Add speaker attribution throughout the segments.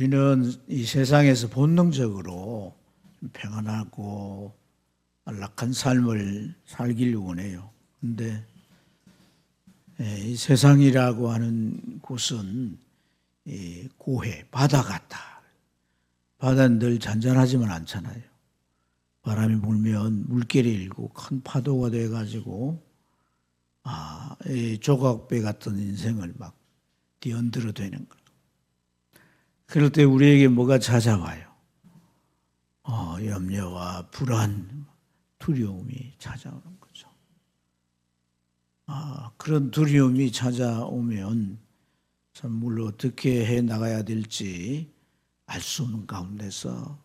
Speaker 1: 우리는 이 세상에서 본능적으로 평안하고 안락한 삶을 살기를 원해요. 그런데 이 세상이라고 하는 곳은 고해, 바다 같다. 바다는 늘 잔잔하지만 않잖아요. 바람이 불면 물결이 일고 큰 파도가 돼가지고 이 조각배 같은 인생을 막 뒤흔들어대는 거예요. 그럴 때 우리에게 뭐가 찾아와요? 염려와 불안, 두려움이 찾아오는 거죠. 그런 두려움이 찾아오면 참 뭘 어떻게 해 나가야 될지 알 수 없는 가운데서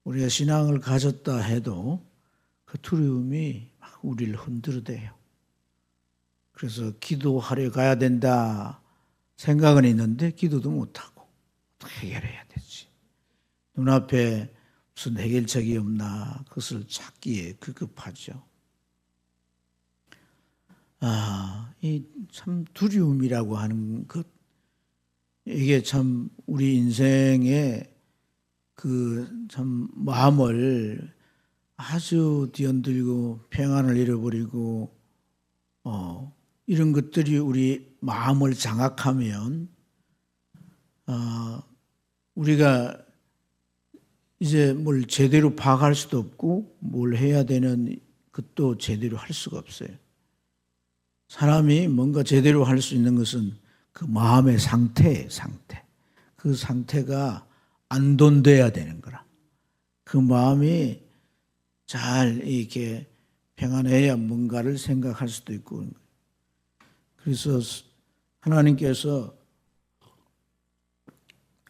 Speaker 1: 우리가 신앙을 가졌다 해도 그 두려움이 막 우리를 흔들어대요. 그래서 기도하러 가야 된다 생각은 있는데 기도도 못하고 어떻게 해결해야 되지? 눈앞에 무슨 해결책이 없나 그것을 찾기에 급급하죠. 이 참 두려움이라고 하는 것, 이게 참 우리 인생의 그 참 마음을 아주 뒤흔들고 평안을 잃어버리고 이런 것들이 우리 마음을 장악하면 우리가 이제 뭘 제대로 파악할 수도 없고 뭘 해야 되는 것도 제대로 할 수가 없어요. 사람이 뭔가 제대로 할 수 있는 것은 그 마음의 상태예요, 상태. 그 상태가 안돈돼야 되는 거라. 그 마음이 잘 이렇게 평안해야 뭔가를 생각할 수도 있고. 그래서 하나님께서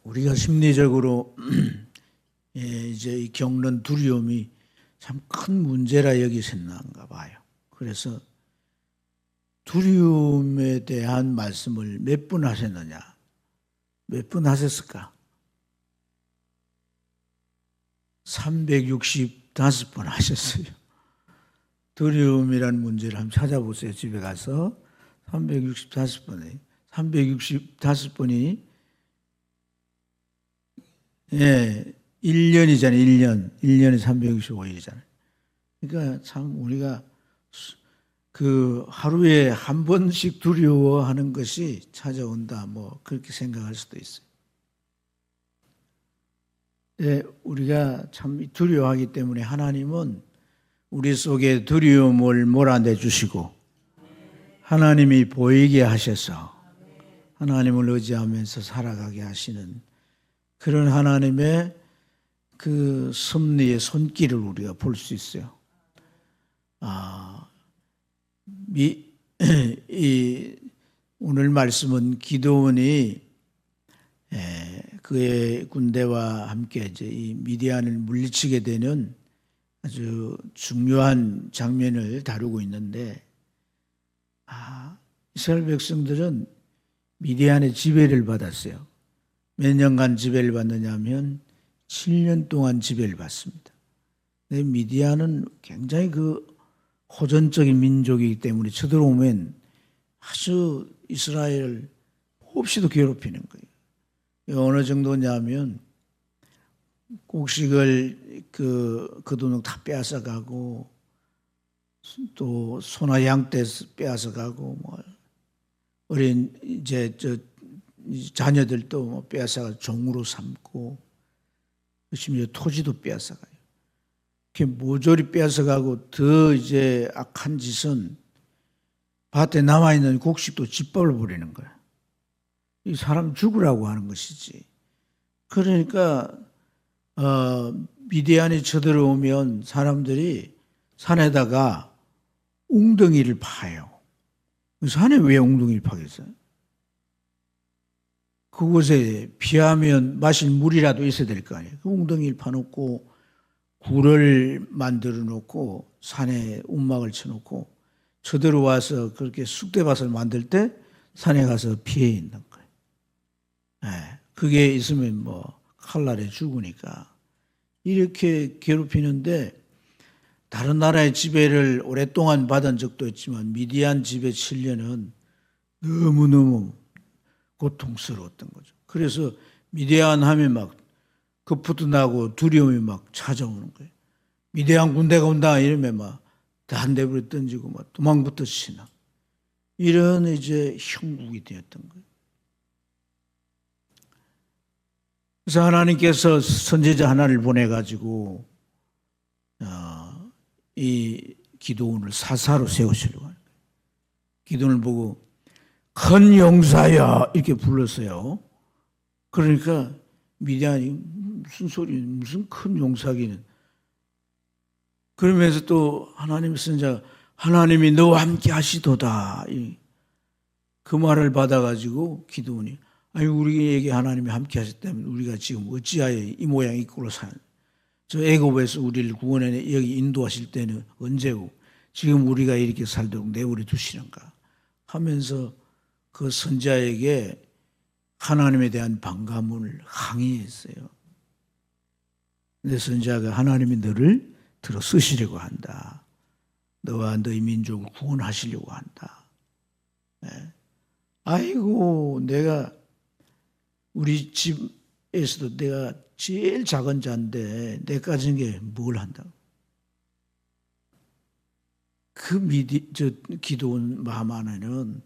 Speaker 1: 우리가 심리적으로 이제 겪는 두려움이 참 큰 문제라 여기셨는가 봐요. 그래서 두려움에 대한 말씀을 몇 번 하셨느냐? 몇 번 하셨을까? 365번 하셨어요. 두려움이라는 문제를 한번 찾아보세요. 집에 가서 365번에 365번이 1년이잖아요. 1년이 365일이잖아요. 그러니까 참 우리가 그 하루에 한 번씩 두려워하는 것이 찾아온다, 뭐 그렇게 생각할 수도 있어요. 우리가 참 두려워하기 때문에 하나님은 우리 속에 두려움을 몰아내 주시고 하나님이 보이게 하셔서 하나님을 의지하면서 살아가게 하시는 그런 하나님의 그 섭리의 손길을 우리가 볼 수 있어요. 오늘 말씀은 기드온이 그의 군대와 함께 이제 이 미디안을 물리치게 되는 아주 중요한 장면을 다루고 있는데, 이스라엘 백성들은 미디안의 지배를 받았어요. 몇 년간 지배를 받느냐면 7년 동안 지배를 받습니다. 근데 미디안은 굉장히 호전적인 민족이기 때문에 쳐들어오면 아주 이스라엘을 없이도 괴롭히는 거예요. 어느 정도냐면 곡식을 그도둑 다 빼앗아가고 또 소나 양떼 빼앗아가고 뭐 어린 이제 자녀들도 뭐 빼앗아가 종으로 삼고 심지어 토지도 빼앗아가요. 이렇게 모조리 빼앗아가고 더 이제 악한 짓은 밭에 남아있는 곡식도 짓밟아 버리는 거야. 이 사람 죽으라고 하는 것이지. 그러니까 미디안이 쳐들어오면 사람들이 산에다가 웅덩이를 파요. 산에 왜 웅덩이를 파겠어요? 그곳에 비하면 마실 물이라도 있어야 될 거 아니에요. 그 웅덩이를 파놓고 굴을 만들어 놓고 산에 움막을 쳐놓고 쳐들어와서 그렇게 쑥대밭을 만들 때 산에 가서 피해 있는 거예요. 그게 있으면 뭐 칼날에 죽으니까 이렇게 괴롭히는데, 다른 나라의 지배를 오랫동안 받은 적도 있지만 미디안 지배 7년은 너무너무 고통스러웠던 거죠. 그래서 미디안 하면 막 급부도 나고 두려움이 막 찾아오는 거예요. 미디안 군대가 온다 이러면 막 한 대부를 던지고 막 도망부터 치나. 이런 이제 형국이 되었던 거예요. 그래서 하나님께서 선지자 하나를 보내가지고 이 기도원을 사사로 세우시려고 하는 거예요. 기도원을 보고 큰 용사야 이렇게 불렀어요. 그러니까 미디안이 무슨 소리, 무슨 큰 용사기는. 그러면서 또 하나님의 선지자가 하나님이 너와 함께 하시도다. 그 말을 받아가지고 기도원이 아니 우리에게 하나님이 함께 하셨다면 우리가 지금 어찌하여 이 모양 이 꼴로 사는 저 애굽에서 우리를 구원해 여기 인도하실 때는 언제고 지금 우리가 이렇게 살도록 내버려 두시는가 하면서 그 선지자에게 하나님에 대한 반감을 항의했어요. 근데 선지자가 하나님이 너를 들어 쓰시려고 한다. 너와 너희 민족을 구원하시려고 한다. 네. 아이고 내가 우리 집에서도 내가 제일 작은 자인데 내 가진 게 뭘 한다고. 기도원 마음 안에는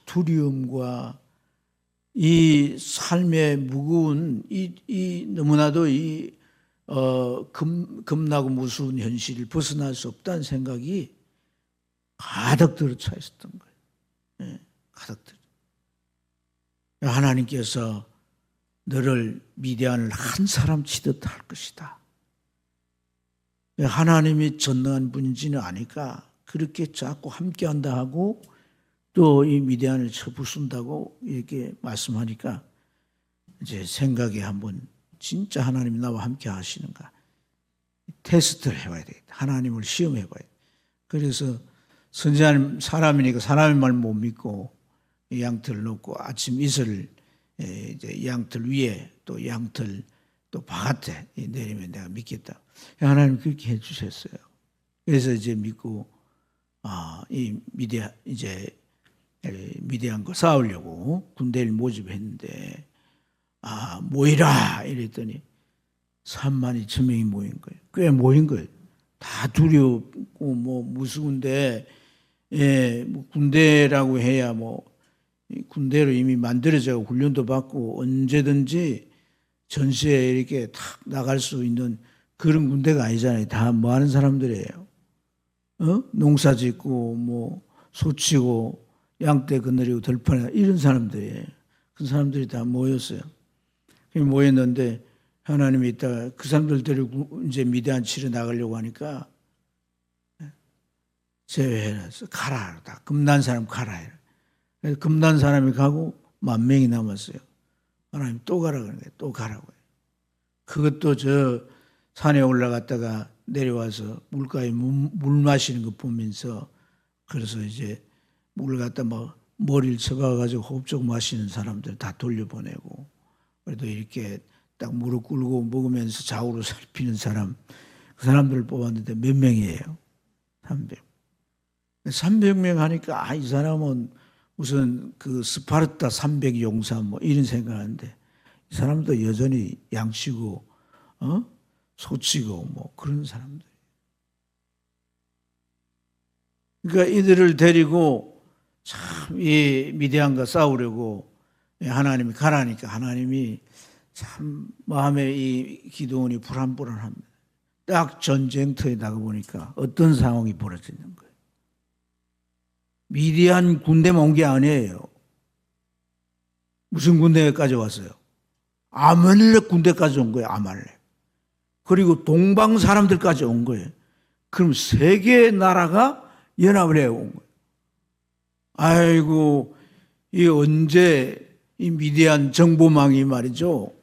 Speaker 1: 두려움과 이 삶의 무거운 너무나도 겁나고 무서운 현실을 벗어날 수 없다는 생각이 가득 들어차 있었던 거예요. 네, 가득 들어. 하나님께서 너를 미디안을 한 사람 치듯 할 것이다. 하나님이 전능한 분인지는 아니까 그렇게 자꾸 함께한다 하고 또 이 미디안을 쳐부순다고 이렇게 말씀하니까 이제 생각에 한번 진짜 하나님이 나와 함께 하시는가 테스트를 해봐야 되겠다. 하나님을 시험해봐야 돼. 그래서 선지자는 사람이니까 사람의 말 못 믿고 양털을 놓고 아침 이슬을 이제 양털 위에 또 양털 또 바깥에 내리면 내가 믿겠다. 하나님 그렇게 해주셨어요. 그래서 이제 믿고 이 미디안과 싸우려고 군대를 모집했는데 모이라 이랬더니 3만 2천 명이 모인 거예요. 꽤 모인 거예요. 다 두렵고 뭐 무서운데 뭐 군대라고 해야 뭐 군대로 이미 만들어져 훈련도 받고 언제든지 전시에 이렇게 탁 나갈 수 있는 그런 군대가 아니잖아요. 다 뭐 하는 사람들이에요. 농사 짓고 뭐 소치고 양떼 거느리고 들판에 이런 사람들이에요. 그 사람들이 다 모였어요. 모였는데 하나님이 있다가 그 사람들 데리고 이제 미디안 치러 나가려고 하니까 제외해놨어. 가라. 다 금난 사람 가라. 그래서 금난 사람이 가고 10,000명이 남았어요. 하나님 또 가라 그러는 거예요. 또 가라고 해요. 그것도 저 산에 올라갔다가 내려와서 물가에 물 마시는 거 보면서 그래서 이제 물 갖다 막 머리를 쳐박아가지고 호흡적 마시는 사람들 다 돌려보내고 그래도 이렇게 딱 무릎 꿇고 먹으면서 좌우로 살피는 사람 그 사람들을 뽑았는데 몇 명이에요? 300. 300명 하니까 이 사람은 무슨 그 스파르타 300 용사 뭐 이런 생각하는데 이 사람도 여전히 양치고 소치고 뭐 그런 사람들. 그러니까 이들을 데리고 참 이 미디안과 싸우려고 하나님이 가라니까 하나님이 참 마음에 이 기도원이 불안불안합니다. 딱 전쟁터에 나가보니까 어떤 상황이 벌어지는 거예요. 미디안 군대만 온 게 아니에요. 무슨 군대까지 왔어요? 아말렉 군대까지 온 거예요. 아말렉. 그리고 동방 사람들까지 온 거예요. 그럼 세 개의 나라가 연합을 해온 거예요. 아이고, 이 언제 이 미디안 정보망이 말이죠.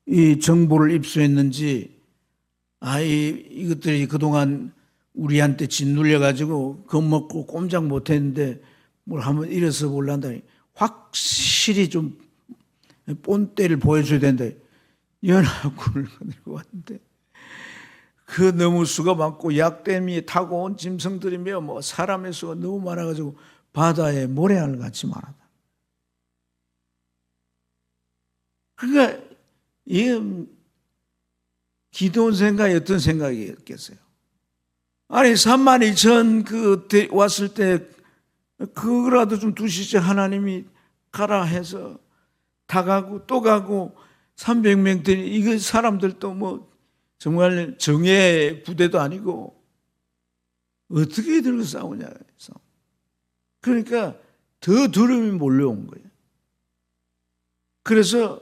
Speaker 1: 이 정보를 입수했는지, 이것들이 그동안 우리한테 짓눌려가지고 겁먹고 꼼짝 못했는데 뭘 한번 일어서 볼란다니 확실히 좀 본때를 보여줘야 된다. 연합군을 들고 왔는데 그 너무 수가 많고 약댐이 타고 온 짐승들이며 뭐 사람의 수가 너무 많아가지고 바다에 모래알 같이 많았다. 그러니까 이게 기도원 생각이 어떤 생각이었겠어요? 아니 32,000 왔을 때 그거라도 좀 두시지. 하나님이 가라 해서 다 가고 또 가고 300명들이 이거 사람들도 뭐 정말 정예 부대도 아니고 어떻게 들고 싸우냐 해서 그러니까 더 두려움이 몰려온 거예요. 그래서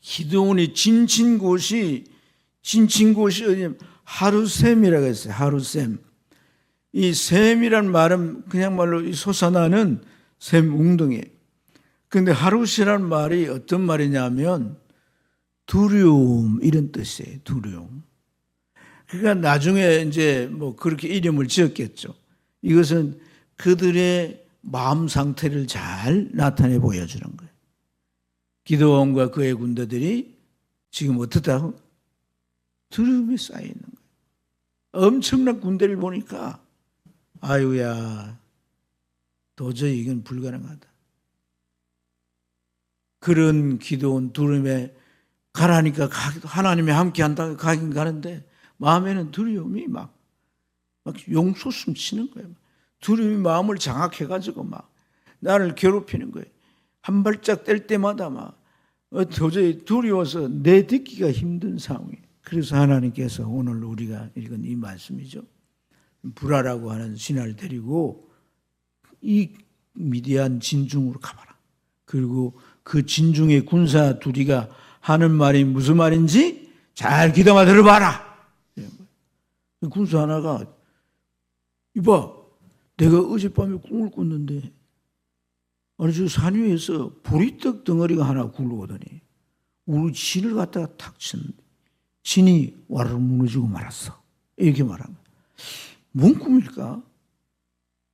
Speaker 1: 기드온이 지친 곳이 어디냐면 하루셈이라고 했어요. 하루셈. 이 셈이란 말은 그냥 말로 솟아나는 샘 웅덩이. 그런데 하루시란 말이 어떤 말이냐면 두려움 이런 뜻이에요. 두려움. 그러니까 나중에 이제 뭐 그렇게 이름을 지었겠죠. 이것은 그들의 마음 상태를 잘 나타내 보여주는 거예요. 기드온과 그의 군대들이 지금 어떻다고? 두려움이 쌓여 있는 거예요. 엄청난 군대를 보니까 아유야 도저히 이건 불가능하다. 그런 기드온 두려움에 가라니까 하나님이 함께 한다고 가긴 가는데 마음에는 두려움이 막 용솟음 치는 거예요. 두려움이 마음을 장악해가지고 막 나를 괴롭히는 거예요. 한 발짝 뗄 때마다 막 도저히 두려워서 내딛기가 힘든 상황이에요. 그래서 하나님께서 오늘 우리가 읽은 이 말씀이죠. 브라라고 하는 신하를 데리고 이 미디안 진중으로 가봐라. 그리고 그 진중의 군사 둘이가 하는 말이 무슨 말인지 잘 귀담아 들어봐라. 군사 하나가 이봐, 내가 어젯밤에 꿈을 꿨는데 아니 저 산 위에서 보리떡 덩어리가 하나 굴러오더니 우리 진을 갖다가 탁 쳤는데 진이 와르르 무너지고 말았어. 이렇게 말한 거야. 뭔 꿈일까?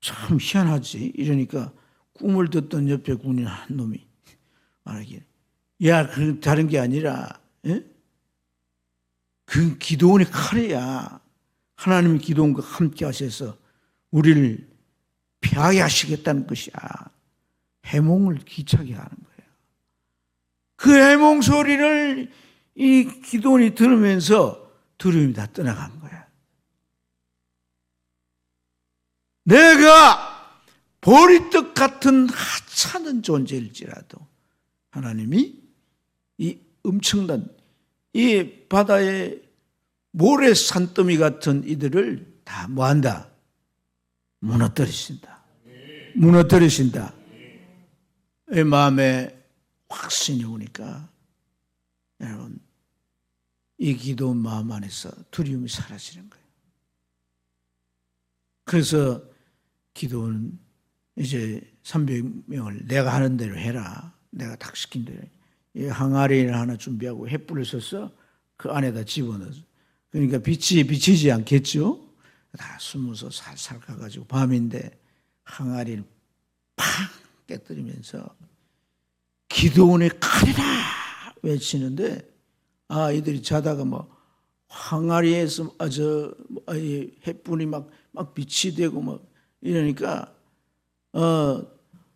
Speaker 1: 참 희한하지. 이러니까 꿈을 듣던 옆에 군인 한 놈이 말하기를 야, 그 다른 게 아니라 그 기드온의 칼이야. 하나님이 기드온과 함께 하셔서 우리를 피하게 하시겠다는 것이야. 해몽을 기차게 하는 거예요. 그 해몽 소리를 이 기드온이 들으면서 두려움이 다 떠나간 거야. 내가 보리떡 같은 하찮은 존재일지라도 하나님이 이 엄청난 이 바다의 모래 산더미 같은 이들을 다 뭐한다? 무너뜨리신다. 무너뜨리신다. 이 마음에 확신이 오니까 여러분 이 기도원 마음 안에서 두려움이 사라지는 거예요. 그래서 기도원 이제 300명을 내가 하는 대로 해라. 내가 딱 시킨 대로. 이 항아리를 하나 준비하고 횃불을 써서 그 안에다 집어넣어서 그러니까 빛이 비치지 않겠죠. 다 숨어서 살살 가가지고 밤인데 항아리를 팍 깨뜨리면서 기드온의 칼이라 외치는데 이들이 자다가 뭐 항아리에서 햇불이 막 빛이 되고 막 이러니까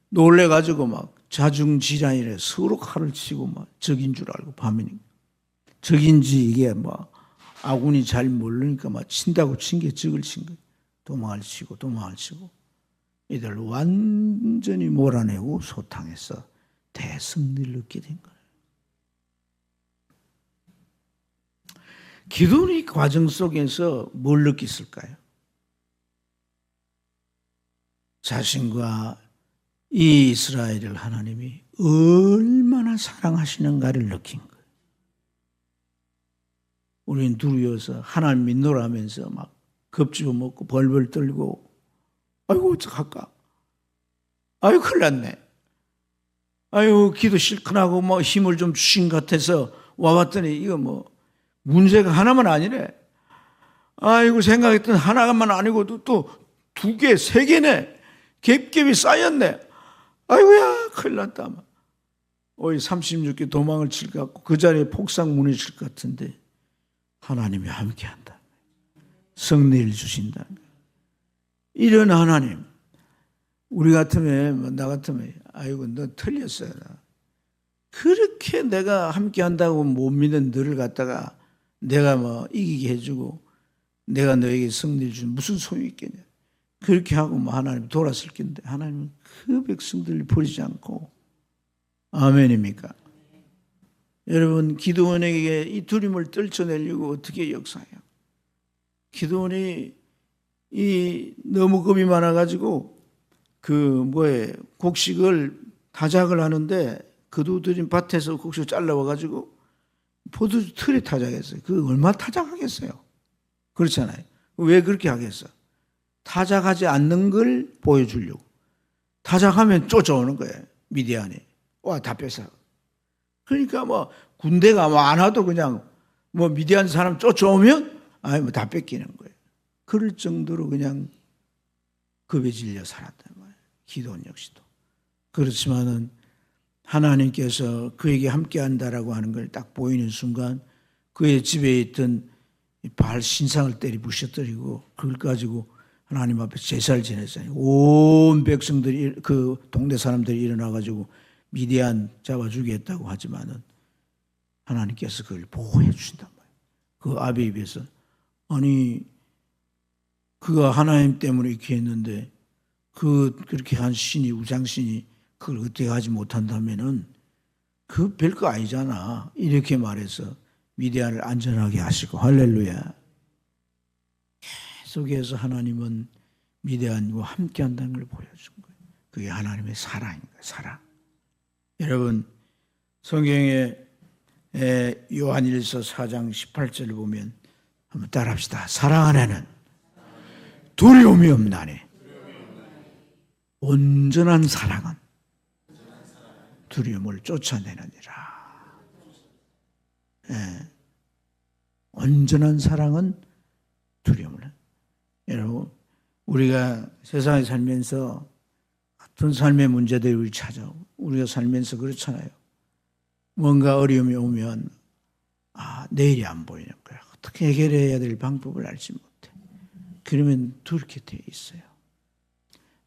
Speaker 1: 놀래가지고 막 자중질환이래 서로 칼을 치고 막 적인 줄 알고 밤이니까 적인지 이게 뭐 아군이 잘 모르니까 막 친다고 친 게 적을 친 거예요. 도망을 치고 이들 완전히 몰아내고 소탕해서 대승리를 얻게 된 거예요. 기도의 과정 속에서 뭘 느꼈을까요? 자신과 이 이스라엘을 하나님이 얼마나 사랑하시는가를 느낀 거예요. 우리는 두려워서 하나님 믿노라면서 막 겁집어 먹고 벌벌 떨고 아이고 어떡할까? 아이고 큰일 났네. 아이고 기도 실컷 하고 뭐 힘을 좀 주신 것 같아서 와봤더니 이거 뭐 문제가 하나만 아니래. 아이고 생각했던 하나만 아니고 또 2개, 3개네. 겹겹이 쌓였네. 아이고야 큰일 났다. 36개 도망을 칠 것 같고 그 자리에 폭삭 무너질 것 같은데 하나님이 함께한다. 승리를 주신다. 이런 하나님. 우리 같으면 나 같으면 아이고 너 틀렸어요. 그렇게 내가 함께 한다고 못 믿는 너를 갖다가 내가 뭐 이기게 해주고 내가 너에게 승리를 주면 무슨 소용이 있겠냐. 그렇게 하고 뭐 하나님 돌았을 텐데 하나님은 그 백성들을 버리지 않고. 아멘입니까? 여러분, 기드온에게 이 두림을 떨쳐내려고 어떻게 역사해요? 기드온이 너무 겁이 많아가지고 곡식을 타작을 하는데 그두드린 밭에서 곡식을 잘라와가지고 포도 틀에 타작했어요. 그 얼마 타작하겠어요? 그렇잖아요. 왜 그렇게 하겠어? 타작하지 않는 걸 보여주려고. 타작하면 쫓아오는 거예요. 미디안이. 와, 다 뺏어. 그러니까 뭐 군대가 뭐 안 와도 그냥 뭐 미디안 사람 쫓아오면 뭐 다 뺏기는 거예요. 그럴 정도로 그냥 겁에 질려 살았단 말이에요. 기도원 역시도. 그렇지만은 하나님께서 그에게 함께 한다라고 하는 걸 딱 보이는 순간 그의 집에 있던 바알 신상을 때리 부셔뜨리고 그걸 가지고 하나님 앞에 제사를 지냈어요. 온 백성들이, 그 동네 사람들이 일어나가지고 미디안 잡아주겠다고 하지만은 하나님께서 그걸 보호해 주신단 말이에요. 그 아비입에서 아니 그가 하나님 때문에 이렇게 했는데 그렇게 한 신이, 우상신이 그걸 어떻게 하지 못한다면은 그 별거 아니잖아. 이렇게 말해서 미디안을 안전하게 하시고, 할렐루야. 계속해서 하나님은 미디안과 함께 한다는 걸 보여준 거예요. 그게 하나님의 사랑인 거예요. 사랑. 여러분, 성경에 요한일서 4장 18절을 보면 한번 따라합시다. 사랑 안에는 두려움이 없나니 온전한 사랑은 두려움을 쫓아내느니라. 온전한 사랑은 두려움을. 여러분, 우리가 세상에 살면서 어떤 삶의 문제들이 우리 찾아오고 우리가 살면서 그렇잖아요. 뭔가 어려움이 오면 내일이 안 보이는 거야. 어떻게 해결해야 될 방법을 알지 못해. 그러면 그렇게 돼 있어요.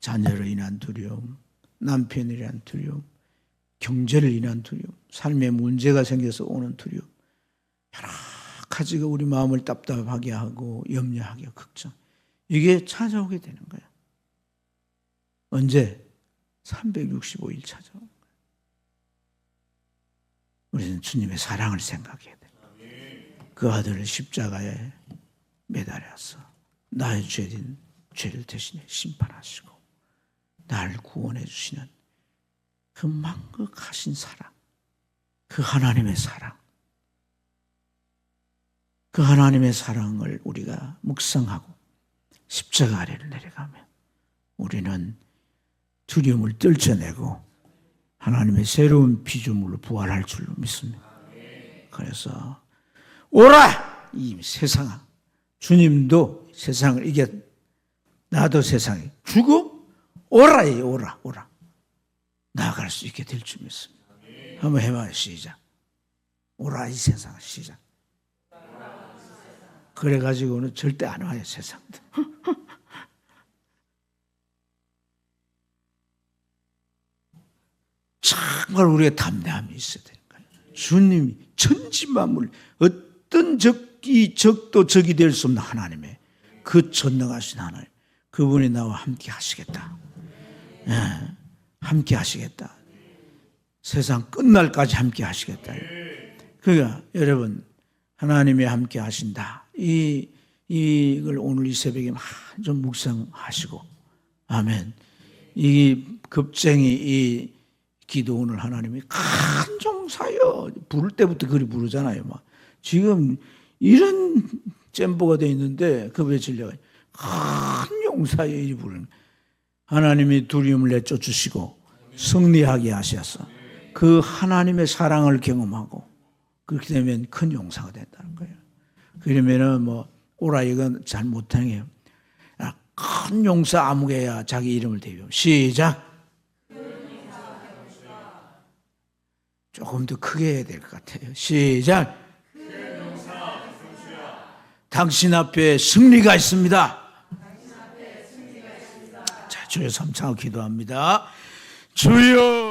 Speaker 1: 자녀를 인한 두려움, 남편을 인한 두려움, 경제를 인한 두려움, 삶에 문제가 생겨서 오는 두려움, 여러 가지가 우리 마음을 답답하게 하고 염려하게 하고 걱정, 이게 찾아오게 되는 거야. 언제? 365일 찾아오는 거야. 우리는 주님의 사랑을 생각해야 돼. 그 아들을 십자가에 매달아서 나의 죄를 대신에 심판하시고 나를 구원해 주시는 그 만극하신 사랑, 그 하나님의 사랑, 그 하나님의 사랑을 우리가 묵상하고 십자가 아래를 내려가면 우리는 두려움을 떨쳐내고 하나님의 새로운 피조물로 부활할 줄로 믿습니다. 그래서 오라! 이 세상아, 주님도 세상을 이겼, 나도 세상에 죽어? 오라! 오라! 나아갈 수 있게 될 줄 믿습니다. 한번 해봐요. 시작. 오라 이 세상. 시작. 그래가지고는 절대 안 와요. 세상도. 정말 우리가 담대함이 있어야 되는 거예요. 주님이 천지만물 어떤 적도 적이 될 수 없는 하나님의 그 전능하신 하나님, 그분이 나와 함께 하시겠다. 함께 하시겠다. 세상 끝날까지 함께 하시겠다. 그러니까 여러분, 하나님이 함께 하신다. 이걸 오늘 이 새벽에 좀 묵상하시고, 아멘. 이 겁쟁이 이 기도원을 하나님이 큰 종사여 부를 때부터 그리 부르잖아요. 막 지금 이런 잼보가 돼 있는데 겁에 질려 큰 용사여 이 부르는. 하나님이 두려움을 내쫓으시고 승리하게 하셔서 그 하나님의 사랑을 경험하고 그렇게 되면 큰 용사가 된다는 거예요. 그러면은 뭐 오라 이건 잘 못하네요. 큰 용사 아무개야 자기 이름을 대요. 시작. 조금 더 크게 해야 될 것 같아요. 시작. 당신 앞에 승리가 있습니다. 자, 주여 삼창 기도합니다. 주여.